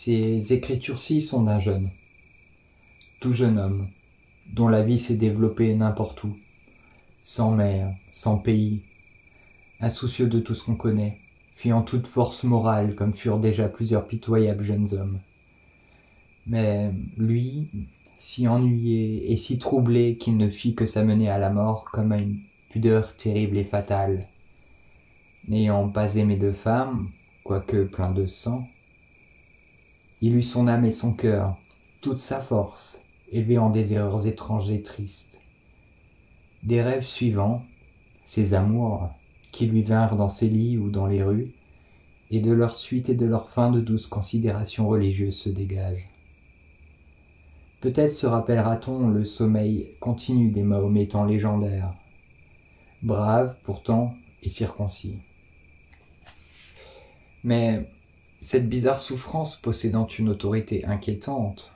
Ces écritures-ci sont d'un jeune, tout jeune homme, dont la vie s'est développée n'importe où, sans mère, sans pays, insoucieux de tout ce qu'on connaît, fuyant toute force morale comme furent déjà plusieurs pitoyables jeunes hommes. Mais lui, si ennuyé et si troublé qu'il ne fit que s'amener à la mort comme à une pudeur terrible et fatale. N'ayant pas aimé de femme, quoique plein de sang, il eut son âme et son cœur, toute sa force, élevée en des erreurs étranges et tristes. Des rêves suivants, ses amours, qui lui vinrent dans ses lits ou dans les rues, et de leur suite et de leur fin de douces considérations religieuses se dégagent. Peut-être se rappellera-t-on le sommeil continu des Mahométans légendaires, braves pourtant et circoncis. Mais cette bizarre souffrance possédant une autorité inquiétante,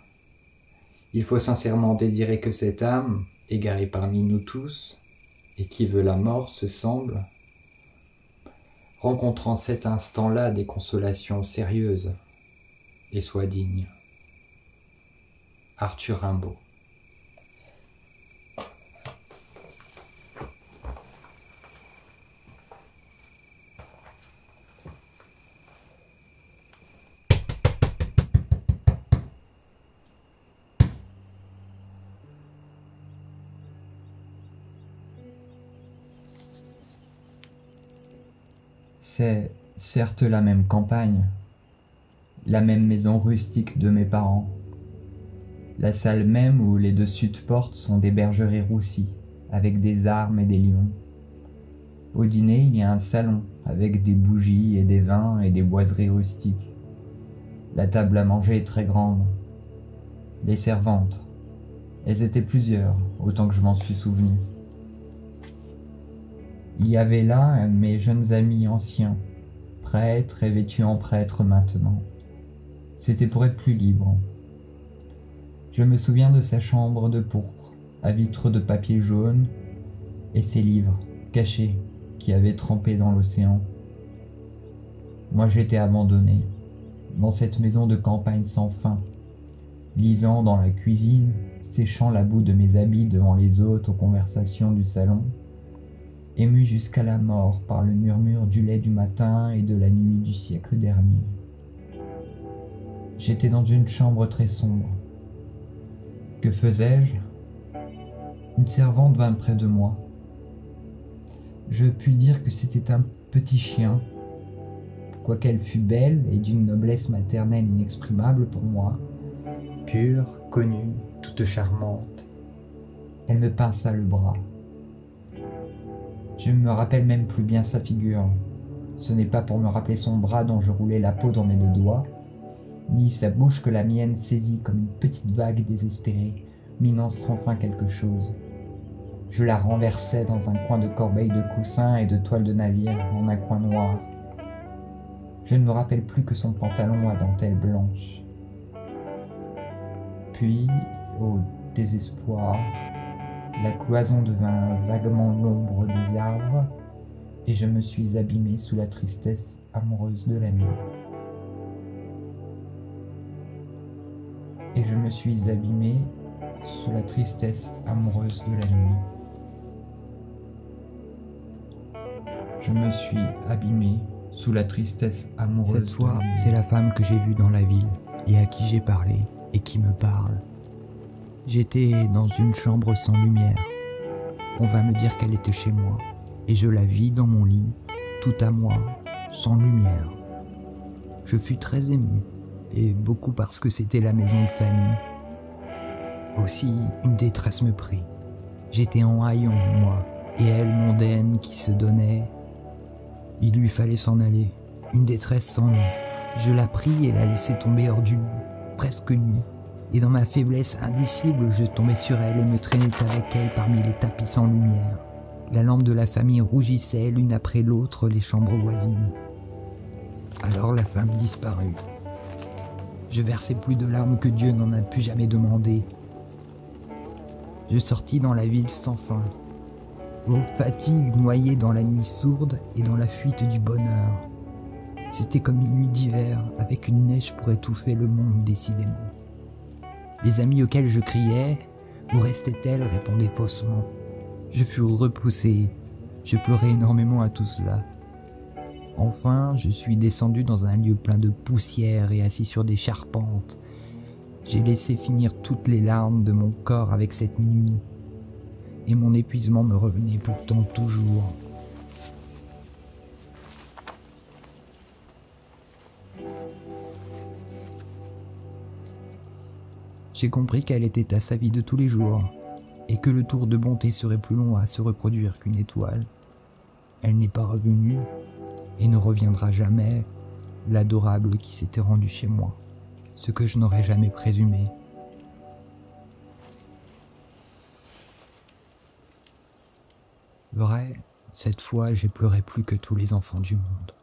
il faut sincèrement désirer que cette âme, égarée parmi nous tous, et qui veut la mort, se semble, rencontre en cet instant-là des consolations sérieuses et soit digne. Arthur Rimbaud. C'est certes la même campagne, la même maison rustique de mes parents, la salle même où les dessus de porte sont des bergeries roussies, avec des armes et des lions. Au dîner, il y a un salon, avec des bougies et des vins et des boiseries rustiques. La table à manger est très grande. Les servantes, elles étaient plusieurs, autant que je m'en suis souvenu. Il y avait là mes jeunes amis anciens, prêtres et vêtus en prêtres maintenant. C'était pour être plus libre. Je me souviens de sa chambre de pourpre, à vitres de papier jaune, et ses livres, cachés, qui avaient trempé dans l'océan. Moi j'étais abandonné, dans cette maison de campagne sans fin, lisant dans la cuisine, séchant la boue de mes habits devant les hôtes aux conversations du salon, ému jusqu'à la mort par le murmure du lait du matin et de la nuit du siècle dernier. J'étais dans une chambre très sombre. Que faisais-je? Une servante vint près de moi. Je puis dire que c'était un petit chien, quoiqu'elle fût belle et d'une noblesse maternelle inexprimable pour moi, pure, connue, toute charmante. Elle me pinça le bras. Je ne me rappelle même plus bien sa figure. Ce n'est pas pour me rappeler son bras dont je roulais la peau dans mes 2 doigts, ni sa bouche que la mienne saisit comme une petite vague désespérée, minant sans fin quelque chose. Je la renversais dans un coin de corbeille de coussins et de toile de navire, en un coin noir. Je ne me rappelle plus que son pantalon à dentelle blanche. Puis, au désespoir, la cloison devint vaguement l'ombre des arbres, et je me suis abîmé sous la tristesse amoureuse de la nuit. Et je me suis abîmé sous la tristesse amoureuse de la nuit. Je me suis abîmé sous la tristesse amoureuse. Cette fois, c'est la femme que j'ai vue dans la ville, et à qui j'ai parlé, et qui me parle. J'étais dans une chambre sans lumière. On va me dire qu'elle était chez moi, et je la vis dans mon lit, tout à moi, sans lumière. Je fus très ému, et beaucoup parce que c'était la maison de famille. Aussi, une détresse me prit. J'étais en haillons, moi, et elle mondaine qui se donnait. Il lui fallait s'en aller, une détresse sans nom. Je la pris et la laissai tomber hors du lit, presque nue. Et dans ma faiblesse indicible, je tombais sur elle et me traînais avec elle parmi les tapis sans lumière. La lampe de la famille rougissait l'une après l'autre les chambres voisines. Alors la femme disparut. Je versai plus de larmes que Dieu n'en a pu jamais demander. Je sortis dans la ville sans fin, aux fatigues noyées dans la nuit sourde et dans la fuite du bonheur. C'était comme une nuit d'hiver, avec une neige pour étouffer le monde décidément. Les amis auxquels je criais, où restait-elle, répondaient faussement. Je fus repoussé, je pleurais énormément à tout cela. Enfin, je suis descendu dans un lieu plein de poussière et assis sur des charpentes. J'ai laissé finir toutes les larmes de mon corps avec cette nuit, et mon épuisement me revenait pourtant toujours. J'ai compris qu'elle était à sa vie de tous les jours, et que le tour de bonté serait plus long à se reproduire qu'une étoile. Elle n'est pas revenue, et ne reviendra jamais, l'adorable qui s'était rendue chez moi, ce que je n'aurais jamais présumé. Vrai, cette fois j'ai pleuré plus que tous les enfants du monde.